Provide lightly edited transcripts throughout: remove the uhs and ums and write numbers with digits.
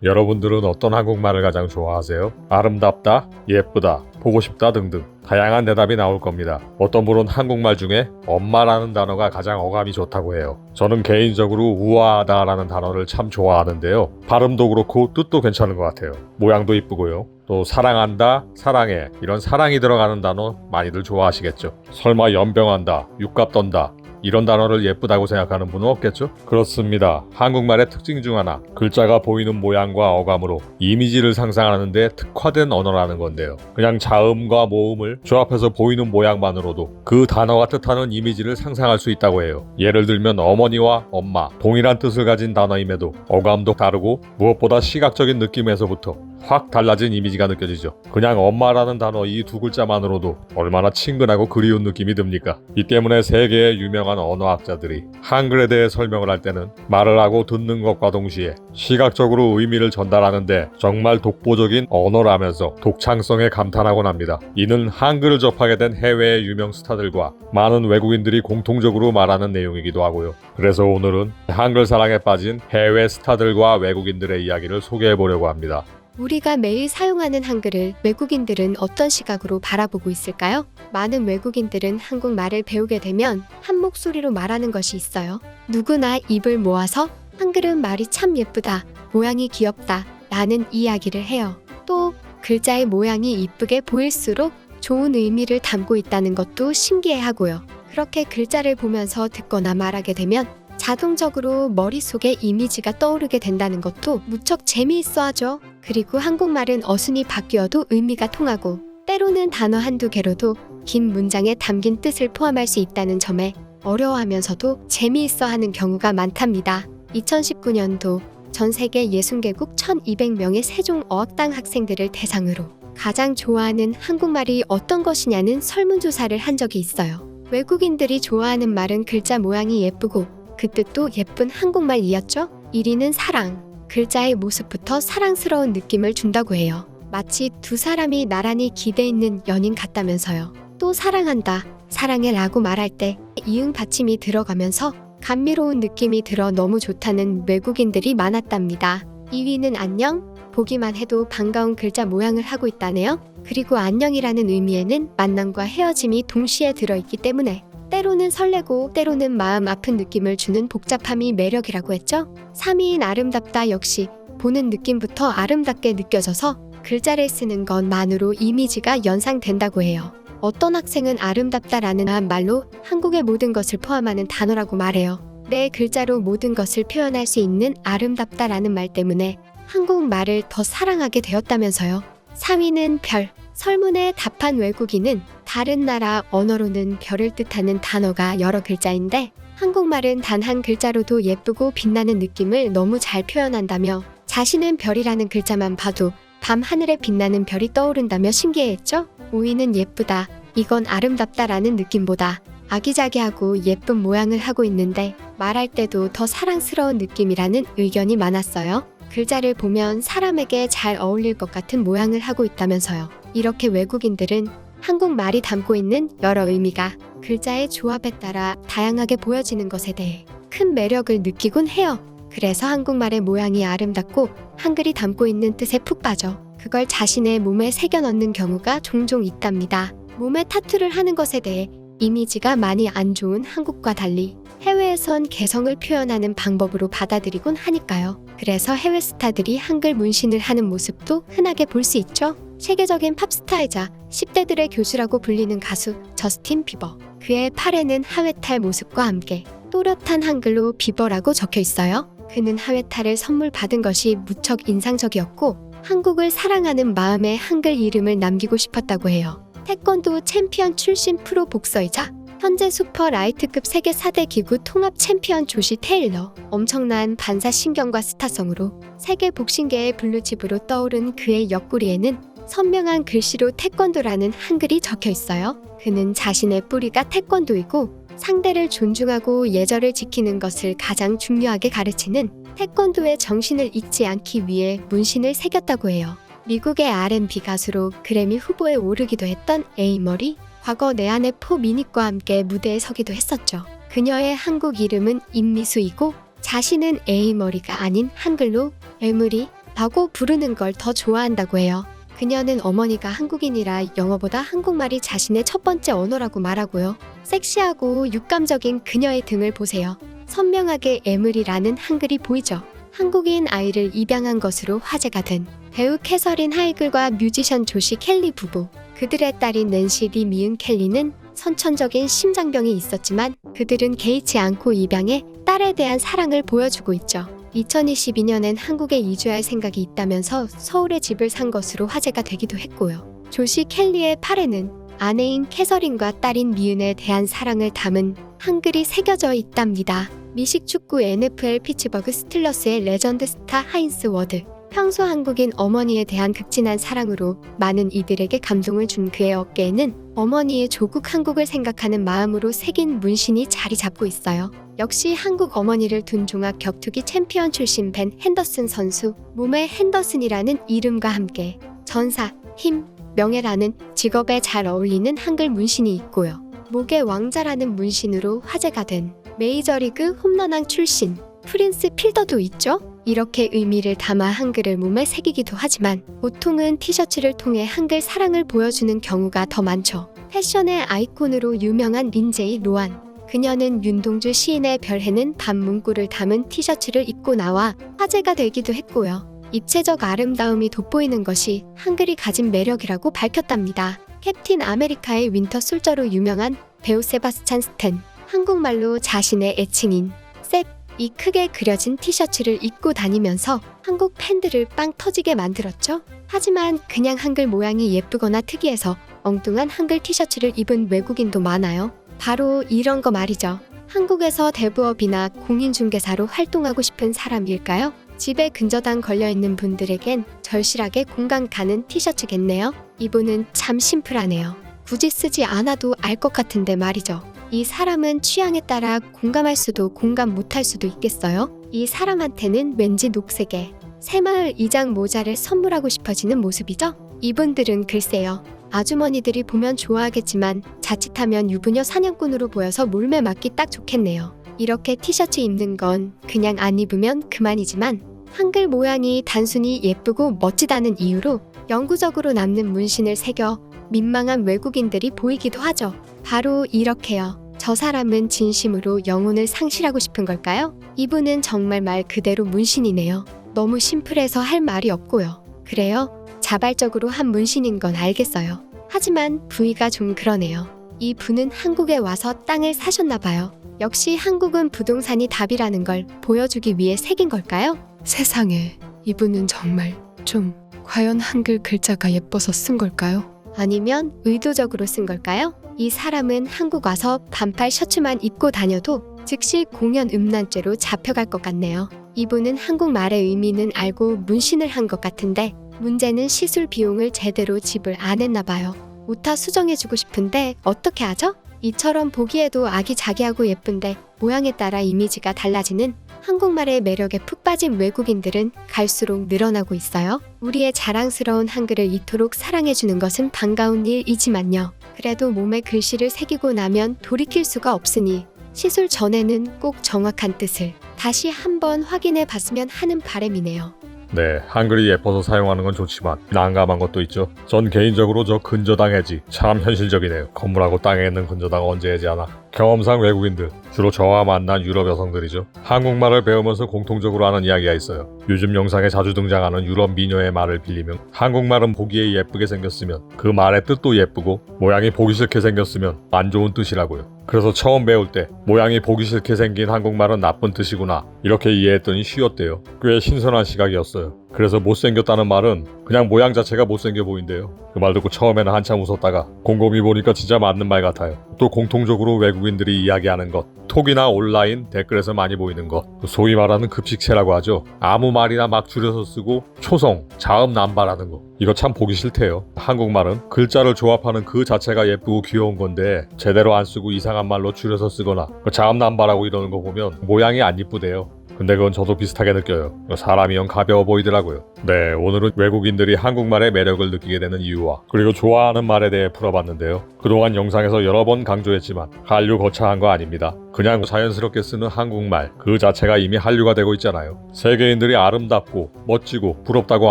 여러분들은 어떤 한국말을 가장 좋아하세요? 아름답다, 예쁘다, 보고 싶다 등등 다양한 대답이 나올 겁니다. 어떤 분은 한국말 중에 엄마라는 단어가 가장 어감이 좋다고 해요. 저는 개인적으로 우아하다라는 단어를 참 좋아하는데요. 발음도 그렇고 뜻도 괜찮은 것 같아요. 모양도 이쁘고요. 또 사랑한다, 사랑해 이런 사랑이 들어가는 단어 많이들 좋아하시겠죠. 설마 연병한다, 육갑 떤다 이런 단어를 예쁘다고 생각하는 분은 없겠죠? 그렇습니다. 한국말의 특징 중 하나, 글자가 보이는 모양과 어감으로 이미지를 상상하는 데 특화된 언어라는 건데요. 그냥 자음과 모음을 조합해서 보이는 모양만으로도 그 단어가 뜻하는 이미지를 상상할 수 있다고 해요. 예를 들면 어머니와 엄마, 동일한 뜻을 가진 단어임에도 어감도 다르고 무엇보다 시각적인 느낌에서부터 확 달라진 이미지가 느껴지죠. 그냥 엄마라는 단어 이 두 글자만으로도 얼마나 친근하고 그리운 느낌이 듭니까? 이 때문에 세계의 유명한 언어학자들이 한글에 대해 설명을 할 때는 말을 하고 듣는 것과 동시에 시각적으로 의미를 전달하는데 정말 독보적인 언어라면서 독창성에 감탄하곤 합니다. 이는 한글을 접하게 된 해외의 유명 스타들과 많은 외국인들이 공통적으로 말하는 내용이기도 하고요. 그래서 오늘은 한글 사랑에 빠진 해외 스타들과 외국인들의 이야기를 소개해보려고 합니다. 우리가 매일 사용하는 한글을 외국인들은 어떤 시각으로 바라보고 있을까요? 많은 외국인들은 한국말을 배우게 되면 한 목소리로 말하는 것이 있어요. 누구나 입을 모아서 한글은 말이 참 예쁘다, 모양이 귀엽다 라는 이야기를 해요. 또 글자의 모양이 이쁘게 보일수록 좋은 의미를 담고 있다는 것도 신기해하고요. 그렇게 글자를 보면서 듣거나 말하게 되면 자동적으로 머릿속에 이미지가 떠오르게 된다는 것도 무척 재미있어 하죠. 그리고 한국말은 어순이 바뀌어도 의미가 통하고 때로는 단어 한두 개로도 긴 문장에 담긴 뜻을 포함할 수 있다는 점에 어려워하면서도 재미있어 하는 경우가 많답니다. 2019년도 전 세계 60개국 1200명의 세종어학당 학생들을 대상으로 가장 좋아하는 한국말이 어떤 것이냐는 설문조사를 한 적이 있어요. 외국인들이 좋아하는 말은 글자 모양이 예쁘고 그 뜻도 예쁜 한국말이었죠. 1위는 사랑. 글자의 모습부터 사랑스러운 느낌을 준다고 해요. 마치 두 사람이 나란히 기대 있는 연인 같다면서요. 또 사랑한다, 사랑해 라고 말할 때 이응 받침이 들어가면서 감미로운 느낌이 들어 너무 좋다는 외국인들이 많았답니다. 2위는 안녕. 보기만 해도 반가운 글자 모양을 하고 있다네요. 그리고 안녕이라는 의미에는 만남과 헤어짐이 동시에 들어있기 때문에 때로는 설레고 때로는 마음 아픈 느낌을 주는 복잡함이 매력이라고 했죠. 3위인 아름답다 역시 보는 느낌부터 아름답게 느껴져서 글자를 쓰는 것만으로 이미지가 연상된다고 해요. 어떤 학생은 아름답다라는 말로 한국의 모든 것을 포함하는 단어라고 말해요. 내 글자로 모든 것을 표현할 수 있는 아름답다라는 말 때문에 한국말을 더 사랑하게 되었다면서요. 4위는 별. 설문에 답한 외국인은 다른 나라 언어로는 별을 뜻하는 단어가 여러 글자인데 한국말은 단 한 글자로도 예쁘고 빛나는 느낌을 너무 잘 표현한다며 자신은 별이라는 글자만 봐도 밤 하늘에 빛나는 별이 떠오른다며 신기해했죠. 5위는 예쁘다. 이건 아름답다라는 느낌보다 아기자기하고 예쁜 모양을 하고 있는데 말할 때도 더 사랑스러운 느낌이라는 의견이 많았어요. 글자를 보면 사람에게 잘 어울릴 것 같은 모양을 하고 있다면서요. 이렇게 외국인들은 한국말이 담고 있는 여러 의미가 글자의 조합에 따라 다양하게 보여지는 것에 대해 큰 매력을 느끼곤 해요. 그래서 한국말의 모양이 아름답고 한글이 담고 있는 뜻에 푹 빠져 그걸 자신의 몸에 새겨 넣는 경우가 종종 있답니다. 몸에 타투를 하는 것에 대해 이미지가 많이 안 좋은 한국과 달리 해외에선 개성을 표현하는 방법으로 받아들이곤 하니까요. 그래서 해외 스타들이 한글 문신을 하는 모습도 흔하게 볼 수 있죠. 세계적인 팝스타이자 10대들의 교수라고 불리는 가수 저스틴 비버. 그의 팔에는 하회탈 모습과 함께 또렷한 한글로 비버라고 적혀 있어요. 그는 하회탈을 선물 받은 것이 무척 인상적이었고 한국을 사랑하는 마음에 한글 이름을 남기고 싶었다고 해요. 태권도 챔피언 출신 프로 복서이자 현재 슈퍼 라이트급 세계 4대 기구 통합 챔피언 조시 테일러. 엄청난 반사신경과 스타성으로 세계 복싱계의 블루칩으로 떠오른 그의 옆구리에는 선명한 글씨로 태권도라는 한글이 적혀 있어요. 그는 자신의 뿌리가 태권도이고 상대를 존중하고 예절을 지키는 것을 가장 중요하게 가르치는 태권도의 정신을 잊지 않기 위해 문신을 새겼다고 해요. 미국의 R&B 가수로 그래미 후보에 오르기도 했던 에이머리. 과거 내한의 포 미닛과 함께 무대에 서기도 했었죠. 그녀의 한국 이름은 임미수이고 자신은 에이머리가 아닌 한글로 에무리 라고 부르는 걸 더 좋아한다고 해요. 그녀는 어머니가 한국인이라 영어보다 한국말이 자신의 첫 번째 언어라고 말하고요. 섹시하고 육감적인 그녀의 등을 보세요. 선명하게 에밀이라는 한글이 보이죠. 한국인 아이를 입양한 것으로 화제가 된 배우 캐서린 하이글과 뮤지션 조시 켈리 부부. 그들의 딸인 낸시 리 미은 켈리는 선천적인 심장병이 있었지만 그들은 개의치 않고 입양해 딸에 대한 사랑을 보여주고 있죠. 2022년엔 한국에 이주할 생각이 있다면서 서울에 집을 산 것으로 화제가 되기도 했고요. 조시 켈리의 팔에는 아내인 캐서린과 딸인 미은에 대한 사랑을 담은 한글이 새겨져 있답니다. 미식 축구 NFL 피츠버그 스틸러스의 레전드 스타 하인스 워드. 평소 한국인 어머니에 대한 극진한 사랑으로 많은 이들에게 감동을 준 그의 어깨에는 어머니의 조국 한국을 생각하는 마음으로 새긴 문신이 자리 잡고 있어요. 역시 한국 어머니를 둔 종합 격투기 챔피언 출신 벤 핸더슨 선수. 몸에 핸더슨이라는 이름과 함께 전사, 힘, 명예라는 직업에 잘 어울리는 한글 문신이 있고요. 목에 왕자라는 문신으로 화제가 된 메이저리그 홈런왕 출신 프린스 필더도 있죠. 이렇게 의미를 담아 한글을 몸에 새기기도 하지만 보통은 티셔츠를 통해 한글 사랑을 보여주는 경우가 더 많죠. 패션의 아이콘으로 유명한 린제이 로안. 그녀는 윤동주 시인의 별해는 밤 문구를 담은 티셔츠를 입고 나와 화제가 되기도 했고요. 입체적 아름다움이 돋보이는 것이 한글이 가진 매력이라고 밝혔답니다. 캡틴 아메리카의 윈터 솔저로 유명한 배우 세바스찬 스탠. 한국말로 자신의 애칭인 셉이 크게 그려진 티셔츠를 입고 다니면서 한국 팬들을 빵 터지게 만들었죠. 하지만 그냥 한글 모양이 예쁘거나 특이해서 엉뚱한 한글 티셔츠를 입은 외국인도 많아요. 바로 이런 거 말이죠. 한국에서 대부업이나 공인중개사로 활동하고 싶은 사람일까요? 집에 근저당 걸려있는 분들에겐 절실하게 공감 가는 티셔츠겠네요. 이분은 참 심플하네요. 굳이 쓰지 않아도 알 것 같은데 말이죠. 이 사람은 취향에 따라 공감할 수도 공감 못할 수도 있겠어요? 이 사람한테는 왠지 녹색의 새마을 이장 모자를 선물하고 싶어지는 모습이죠? 이분들은 글쎄요. 아주머니들이 보면 좋아하겠지만 자칫하면 유부녀 사냥꾼으로 보여서 몰매 맞기 딱 좋겠네요. 이렇게 티셔츠 입는 건 그냥 안 입으면 그만이지만 한글 모양이 단순히 예쁘고 멋지다는 이유로 영구적으로 남는 문신을 새겨 민망한 외국인들이 보이기도 하죠. 바로 이렇게요. 저 사람은 진심으로 영혼을 상실하고 싶은 걸까요? 이분은 정말 말 그대로 문신이네요. 너무 심플해서 할 말이 없고요. 그래요? 자발적으로 한 문신인 건 알겠어요. 하지만 부위가 좀 그러네요. 이 분은 한국에 와서 땅을 사셨나 봐요. 역시 한국은 부동산이 답이라는 걸 보여주기 위해 새긴 걸까요? 세상에, 이분은 정말 좀 과연 한글 글자가 예뻐서 쓴 걸까요? 아니면 의도적으로 쓴 걸까요? 이 사람은 한국 와서 반팔 셔츠만 입고 다녀도 즉시 공연 음란죄로 잡혀갈 것 같네요. 이분은 한국말의 의미는 알고 문신을 한 것 같은데 문제는 시술 비용을 제대로 지불 안 했나 봐요. 오타 수정해주고 싶은데 어떻게 하죠? 이처럼 보기에도 아기자기하고 예쁜데 모양에 따라 이미지가 달라지는 한국말의 매력에 푹 빠진 외국인들은 갈수록 늘어나고 있어요. 우리의 자랑스러운 한글을 이토록 사랑해주는 것은 반가운 일이지만요. 그래도 몸에 글씨를 새기고 나면 돌이킬 수가 없으니 시술 전에는 꼭 정확한 뜻을 다시 한번 확인해 봤으면 하는 바람이네요. 네, 한글이 예뻐서 사용하는 건 좋지만 난감한 것도 있죠. 전 개인적으로 저 근저당 해지 참 현실적이네요. 건물하고 땅에 있는 근저당 언제 해지하나. 경험상 외국인들, 주로 저와 만난 유럽 여성들이죠. 한국말을 배우면서 공통적으로 하는 이야기가 있어요. 요즘 영상에 자주 등장하는 유럽 미녀의 말을 빌리면 한국말은 보기에 예쁘게 생겼으면 그 말의 뜻도 예쁘고 모양이 보기 싫게 생겼으면 안 좋은 뜻이라고요. 그래서 처음 배울 때 모양이 보기 싫게 생긴 한국말은 나쁜 뜻이구나 이렇게 이해했더니 쉬웠대요. 꽤 신선한 시각이었어요. 그래서 못생겼다는 말은 그냥 모양 자체가 못생겨 보인대요. 그 말 듣고 처음에는 한참 웃었다가 곰곰이 보니까 진짜 맞는 말 같아요. 또 공통적으로 외국인들이 이야기하는 것, 톡이나 온라인 댓글에서 많이 보이는 것, 소위 말하는 급식체라고 하죠. 아무 말이나 막 줄여서 쓰고 초성, 자음 남발하는 거. 이거 참 보기 싫대요. 한국말은 글자를 조합하는 그 자체가 예쁘고 귀여운 건데 제대로 안 쓰고 이상한 말로 줄여서 쓰거나 자음 남발하고 이러는 거 보면 모양이 안 이쁘대요. 근데 그건 저도 비슷하게 느껴요. 사람이 영 가벼워 보이더라고요. 네, 오늘은 외국인들이 한국말의 매력을 느끼게 되는 이유와 그리고 좋아하는 말에 대해 풀어봤는데요. 그동안 영상에서 여러 번 강조했지만 한류 거창한 거 아닙니다. 그냥 자연스럽게 쓰는 한국말 그 자체가 이미 한류가 되고 있잖아요. 세계인들이 아름답고 멋지고 부럽다고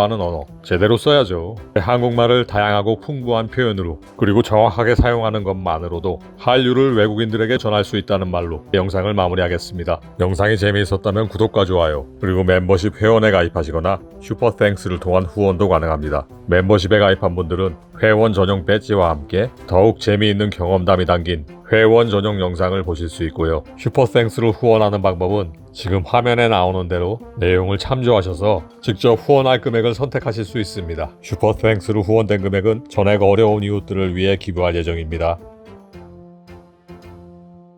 하는 언어 제대로 써야죠. 한국말을 다양하고 풍부한 표현으로 그리고 정확하게 사용하는 것만으로도 한류를 외국인들에게 전할 수 있다는 말로 영상을 마무리하겠습니다. 영상이 재미있었다면 구독과 좋아요 그리고 멤버십 회원에 가입하시거나 슈퍼땡스를 통한 후원도 가능합니다. 멤버십에 가입한 분들은 회원 전용 배지와 함께 더욱 재미있는 경험담이 담긴 회원 전용 영상을 보실 수 있고요. 슈퍼땡스를 후원하는 방법은 지금 화면에 나오는 대로 내용을 참조하셔서 직접 후원할 금액을 선택하실 수 있습니다. 슈퍼땡스로 후원된 금액은 전액 어려운 이웃들을 위해 기부할 예정입니다.